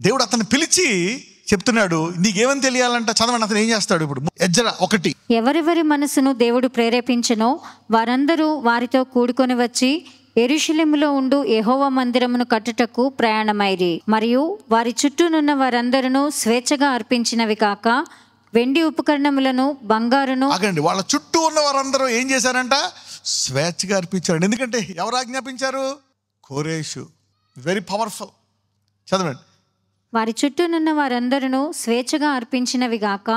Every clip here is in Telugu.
దేవుడు అతన్ని పిలిచి చెప్తున్నాడు, నీకేమని తెలియాలంట, చదవండి. అతను ఏం చేస్తాడు ఇప్పుడు? ఎజ్రా 1. ఎవరెవరి మనసును దేవుడు ప్రేరేపించెనో వారందరూ వారితో కూడుకొని వచ్చి యెరూషలేములో ఉండు యెహోవా మందిరమును కట్టుటకు ప్రయాణమైరి. మరియు వారి చుట్టూనున్న వారందరూ స్వేచ్ఛగా అర్పించినవి కాక వెండి ఉపకరణములను, బంగారును. ఆగండి, వాళ్ళ చుట్టూ ఉన్న వారందరూ ఏం చేశారంట? స్వేచ్ఛగా అర్పించారు. ఎందుకంటే ఎవరు ఆజ్ఞాపించారు? కోరేషు. Very powerful. చదవండి. వారి చుట్టూనున్న వారందరూ స్వేచ్ఛగా అర్పించినవి గాక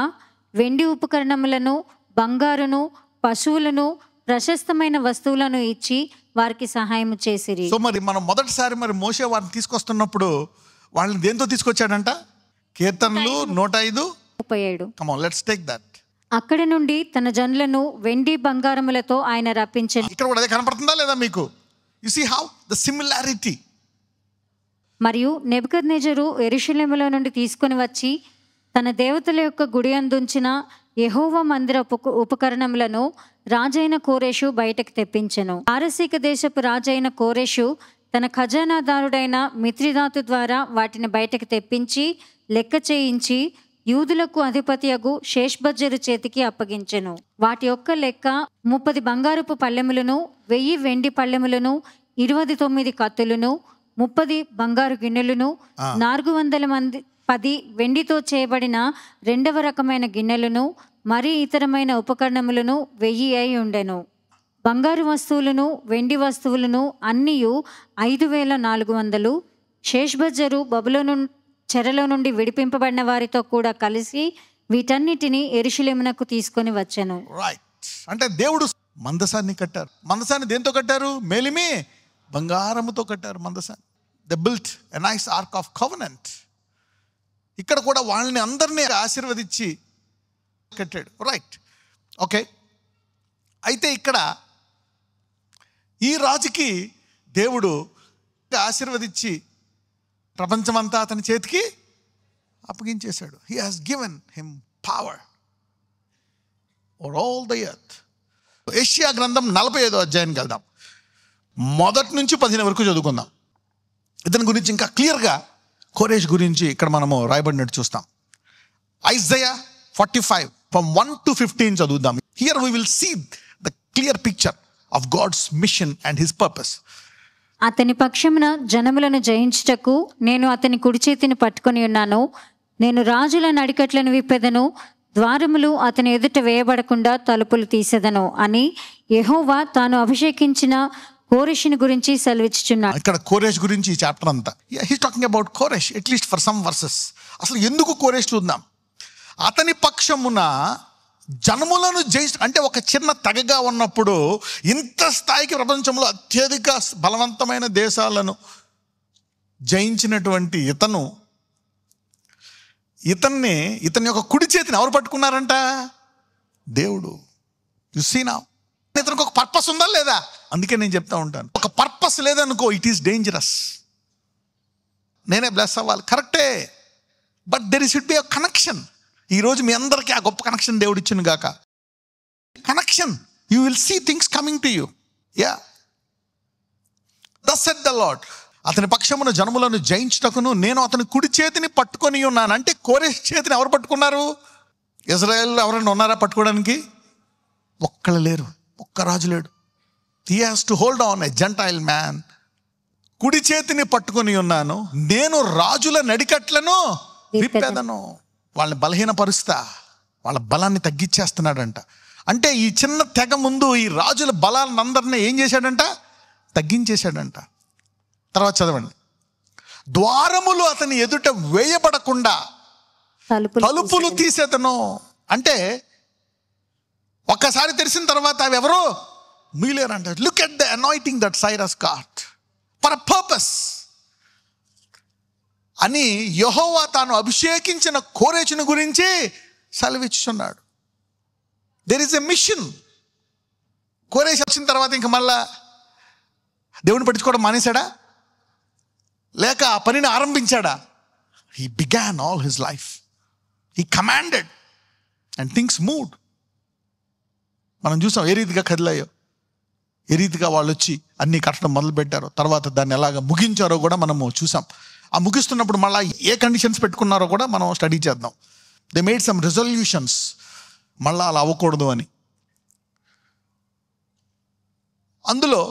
వెండి ఉపకరణములను, బంగారును, పశువులను, ప్రశస్తమైన వస్తువులను ఇచ్చి వారికి సహాయం చేసిరి. సో మరి మనం మొదటిసారి మోషే వారిని తీసుకొస్తున్నప్పుడు వాళ్ళని దేంతో తీసుకొచ్చాడంట? కీర్తనలు 105:37. Come on, let's take that. అక్కడ నుండి తన జనులను వెండి బంగారములతో ఆయన రప్పించెను. ఇక్కడ కూడా అదే కనపడుతుందా లేదా మీకు? You see how the similarity. మరియు నెబుకద్నెజరు యెరూషలేములో నుండి తీసుకుని వచ్చి తన దేవతల యొక్క గుడి అందుంచిన యెహోవా మందిర ఉపకరణములను రాజైన కోరెషు బయటకు తెప్పించెను. పారసీక దేశపు రాజైన కోరెషు తన ఖజానాదారుడైన మిత్రిదాతు ద్వారా వాటిని బయటకు తెప్పించి లెక్క చేయించి యూదులకు అధిపతియగు షేష్బజ్జరు చేతికి అప్పగించెను. వాటి యొక్క లెక్క 30 బంగారపు పళ్ళెములను, 1000 వెండి పళ్ళెములను, 29 కత్తులను, 30 బంగారు గిన్నెలను, 410 వెండితో చేయబడిన 2వ రకమైన గిన్నెలను, మరి ఇతరమైన ఉపకరణములను 1000 అయి ఉండెను. బంగారు వస్తువులను, వెండి వస్తువులను అన్నియు 5400. షేష్బజ్జరు బబులోను చెరలో నుండి విడిపింపబడిన వారితో కూడా కలిసి వీటన్నిటిని యెరూషలేమునకు తీసుకొని వచ్చెను. రైట్. అంటే దేవుడు మందసాన్ని కట్టారు. మందసాన్ని దేంతో కట్టారు? మేలిమి బంగారముతో కట్టారు మందసాన్ని. They built a nice ark of covenant. ఇక్కడ కూడా వాళ్ళని అందరినీ ఆశీర్వదించి కట్టాడు. Right, okay. అయితే ఇక్కడ ఈ రాజుకి దేవుడు ఆశీర్వదించి ప్రపంచమంతా అతని చేతికి అప్పగించేశాడు. He has given him power over all the earth. యెషయా గ్రంథం 45వ అధ్యాయానికి వెళ్దాం. మొదటి నుంచి 15 వరకు చదువుకుందాం. ఇతని గురించి ఇంకా క్లియర్గా కోరేష్ గురించి ఇక్కడ మనము రాయబడినట్టు చూస్తాం. ఐజయా 45 from 1 to 15 చదువుదాం. Here we will see the clear picture of God's mission and his purpose. అతని పక్షమున జనములను జయించుటకు నేను అతని కుడి చేతిని పట్టుకొని ఉన్నాను. నేను రాజుల నడికట్లను విప్పెదను, ద్వారములు అతని ఎదుట వేయబడకుండా తలుపులు తీసేదను అని యెహోవా తాను అభిషేకించిన కోరెషుని గురించి సెలవిచ్చుచున్నాడు. ఇక్కడ కోరేష్ గురించి ఈ చాప్టర్ అంతా హీస్ టాకింగ్ అబౌట్ కోరేష్, అట్లీస్ట్ ఫర్ సమ్ వర్సెస్. అసలు ఎందుకు కోరేష్ చూద్దాం. అతని పక్షమున జనములను జయించ, అంటే ఒక చిన్న తెగగా ఉన్నప్పుడు ఇంత స్థాయికి ప్రపంచంలో అత్యధిక బలవంతమైన దేశాలను జయించినటువంటి ఇతని యొక్క కుడి చేతిని ఎవరు పట్టుకున్నారంట? దేవుడు. యు సీ నౌ, ఇతనికి ఒక పర్పస్ ఉందా లేదా? అందుకే నేను చెప్తా ఉంటాను, ఒక పర్పస్ లేదనుకో ఇట్ ఈస్ డేంజరస్. నేనే బ్లెస్ అవ్వాలి, కరెక్టే, but there should be a connection. ఈరోజు మీ అందరికీ ఆ గొప్ప కనెక్షన్ దేవుడు ఇచ్చిన గాక. Connection, you will see things coming to you. Yeah, thus said the Lord, అతని పక్షమున జనములను జయించుటకును నేను అతని కుడి చేతిని పట్టుకొని ఉన్నాను. అంటే కోరేష్ చేతిని ఎవరు పట్టుకున్నారు? ఇజ్రాయెల్ ఎవరైనా ఉన్నారా పట్టుకోవడానికి? ఒక్కళ్ళు లేరు, ఒక్క రాజు లేడు. He has to hold on a gentile man. కుడి చేతిని పట్టుకొని ఉన్నాను, నేను రాజుల నడికట్లను విప్పేదను. వాళ్ళని బలహీనపరుస్తా, వాళ్ళ బలాన్ని తగ్గించేస్తున్నాడంట. అంటే ఈ చిన్న తెగ ముందు ఈ రాజుల బలాలను అందరినీ ఏం చేశాడంట? తగ్గించేశాడంట. తర్వాత చదవండి. ద్వారములు అతని ఎదుట వేయబడకుండా తలుపులు తీసేతను. అంటే ఒక్కసారి తెరిచిన తర్వాత అవి ఎవరు మీలేరంట. Look at the anointing that Cyrus got for a purpose అని యెహోవా తాను అభిషేకించిన కోరేషుని గురించి సెలవిచ్చుచున్నాడు. There is a mission. కోరేష్ వచ్చిన తర్వాత ఇంక మళ్ళా దేవుని పట్టించుకోవడం మానేశాడా? లేక ఆ పనిని ఆరంభించాడా? He began all his life. He commanded and things moved. మనం చూసాం ఏ రీతిగా కదిలాయో, ఏ రీతిగా వాళ్ళు వచ్చి అన్నీ కట్టడం మొదలు పెట్టారో, తర్వాత దాన్ని ఎలాగ ముగించారో కూడా మనము చూసాం. ఆ ముగిస్తున్నప్పుడు మళ్ళీ ఏ కండిషన్స్ పెట్టుకున్నారో కూడా మనం స్టడీ చేద్దాం. దే మేడ్ సమ్ రెజల్యూషన్స్, మళ్ళీ అలా అవ్వకూడదు అని. అందులో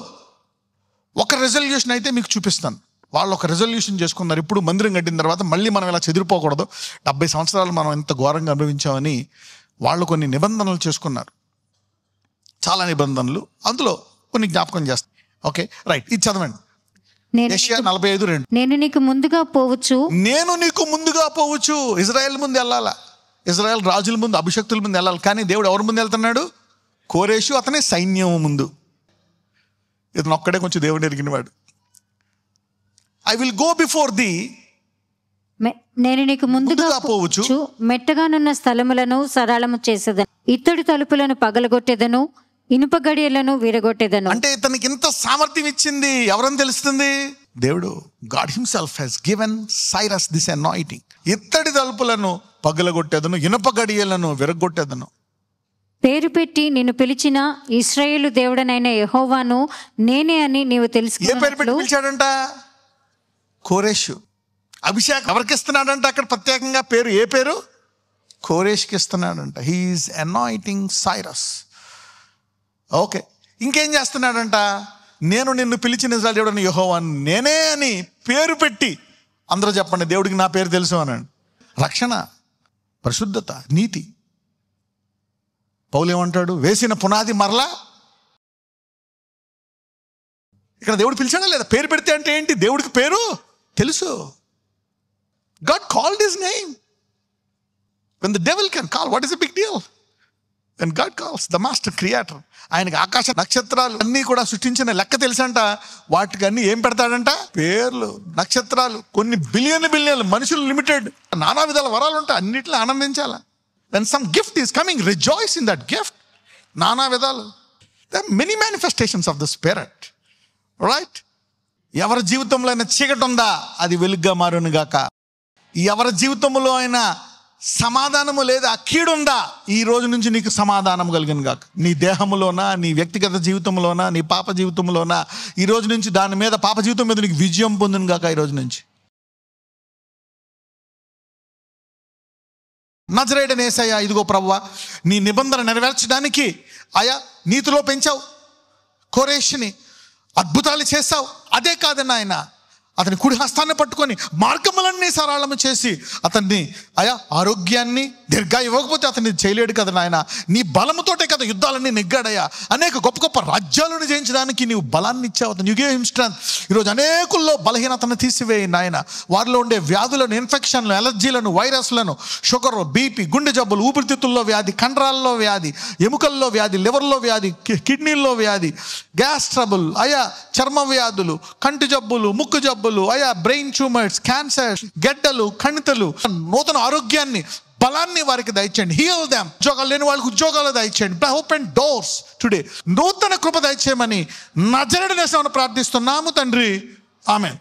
ఒక రెజల్యూషన్ అయితే మీకు చూపిస్తాను. వాళ్ళు ఒక రెజల్యూషన్ చేసుకున్నారు, ఇప్పుడు మందిరం కట్టిన తర్వాత మళ్ళీ మనం ఇలా చెదిరిపోకూడదు, 70 సంవత్సరాలు మనం ఎంత ఘోరంగా అనుభవించామని వాళ్ళు కొన్ని నిబంధనలు చేసుకున్నారు, చాలా నిబంధనలు. అందులో కొన్ని జ్ఞాపకం చేస్తాం. ఓకే రైట్, ఇది చదవండి. యెషయా 45:2. నేను నీకు ముందుగా పోవచ్చు, నేను నీకు ముందుగా పోవచ్చు. ఇజ్రాయెల్ ముందు వెళ్ళాలా, ఇజ్రాయెల్ రాజుల ముందు, అభిషక్తుల ముందు వెళ్ళాలి. కానీ దేవుడు ఎవరి ముందు వెళ్తున్నాడు? కోరేషు అతనే సైన్యం ముందు. ఇతను ఒక్కడే కొంచెం దేవుడిని ఎరిగినవాడు. I will go before thee, నేను నీకు ముందుగా పోవచ్చు, మెట్టగానున్న స్థలములను సరళము చేసేదను, ఇత్తడి తలుపులను పగలగొట్టేదను, ఇనుప గడియలను విరగొట్టేదను. అంటే ఇతనికి ఇంత సామర్థ్యం ఇచ్చింది ఎవరని తెలుస్తుంది? దేవుడు, God himself he's given Cyrus this anointing. ఇత్తడి తలుపులను పగలగొట్టేదను, ఇనుప గడియలను విరగొట్టేదను. పేరు పెట్టి నిన్ను పిలిచిన ఇశ్రాయేలు దేవుడనైన యెహోవాను నేనే అని నీవు తెలుసు. ఏ పేరు పెట్టి పిలిచాడంట? కోరేషు. అభిషేకం ఎవరికి ఇస్తున్నాడంట అక్కడ ప్రత్యేకంగా పేరు? ఏ పేరు? కోరేష్కి ఇస్తున్నాడంట. He is anointing Cyrus. ఓకే, ఇంకేం చేస్తున్నాడంట? నేను నిన్ను పిలిచిన ఇశ్రాయేలు దేవుడైన యెహోవాను నేనే అని పేరు పెట్టి, అందరూ చెప్పండి, దేవుడికి నా పేరు తెలుసు అనండి. రక్షణ, పరిశుద్ధత, నీతి. పౌలు ఏమంటాడు? వేసిన పునాది మరలా. ఇక్కడ దేవుడు పిలిచాడా లేదా? పేరు పెడితే అంటే ఏంటి? దేవుడికి పేరు తెలుసు. God called his name. When the devil can call, what is the big deal? When God calls, the master creator, ఆయనకి ఆకాశ నక్షత్రాలు అన్నీ కూడా సృష్టించిన లెక్క తెలుసంట. వాటికి అన్నీ ఏం పెడతాడంట? పేర్లు. నక్షత్రాలు కొన్ని బిలియన్లు, మనుషులు లిమిటెడ్, నానా విధాల వరాలు ఉంటాయి, అన్నిట్లో ఆనందించాల. When some gift is coming, rejoice in that gift. నానా విధాలు. There are many manifestations of the Spirit. Right? ఎవరి జీవితంలో అయినా చీకటి ఉందా, అది వెలుగ్గా మారును గాక. ఎవరి జీవితంలో అయినా సమాధానము లేదా, కీడుందా, ఈ రోజు నుంచి నీకు సమాధానం కలిగిన గాక. నీ దేహములోనా, నీ వ్యక్తిగత జీవితంలోనా, నీ పాప జీవితంలోనా, ఈ రోజు నుంచి దాని మీద, పాప జీవితం మీద నీకు విజయం పొందును గాక ఈ రోజు నుంచి. నజరేయుడైన యేసయ్య, ఇదిగో ప్రభువా, నీ నిబంధన నెరవేర్చడానికి ఆయా నీతిలో పెంచావు కోరేషుని, అద్భుతాలు చేశావు. అదే కాదన్న ఆయన అతని కుడి హస్తాన్ని పట్టుకొని మార్గములన్నీ సరళము చేసి అతన్ని అయా ఆరోగ్యాన్ని దీర్ఘ ఇవ్వకపోతే అతన్ని చేయలేడు కదా నాయన. నీ బలముతోటే కదా యుద్ధాలన్నీ నెగ్గాడయ్యా. అనేక గొప్ప గొప్ప రాజ్యాలను జయించడానికి నీవు బలాన్ని ఇచ్చావు. అతను యు గేవ్ హిమ్ స్ట్రెంగ్త్. ఈరోజు అనేకుల్లో బలహీనతను తీసివేయి నాయన. వారిలో ఉండే వ్యాధులను, ఇన్ఫెక్షన్లు, ఎలర్జీలను, వైరస్లను, షుగర్, బీపీ, గుండె జబ్బులు, ఊపిరితిత్తుల్లో వ్యాధి, కండరాల్లో వ్యాధి, ఎముకల్లో వ్యాధి, లివర్లో వ్యాధి, కిడ్నీల్లో వ్యాధి, గ్యాస్ ట్రబుల్, అయా చర్మ వ్యాధులు, కంటి జబ్బులు, ముక్కు జబ్బులు, అయా బ్రెయిన్ ట్యూమర్స్, క్యాన్సర్, గెడ్డలు, కణితలు, నూతన ఆరోగ్యాన్ని, బలాన్ని వారికి దయచేయండి. Heal them. ఉద్యోగాలు లేని వాళ్ళకి ఉద్యోగాలు దయచేయండి. Open doors today. నూతన కృప దయచేయమని నజరేయుడైన యేసుని ప్రార్థిస్తున్నాము తండ్రి. ఆమేన్.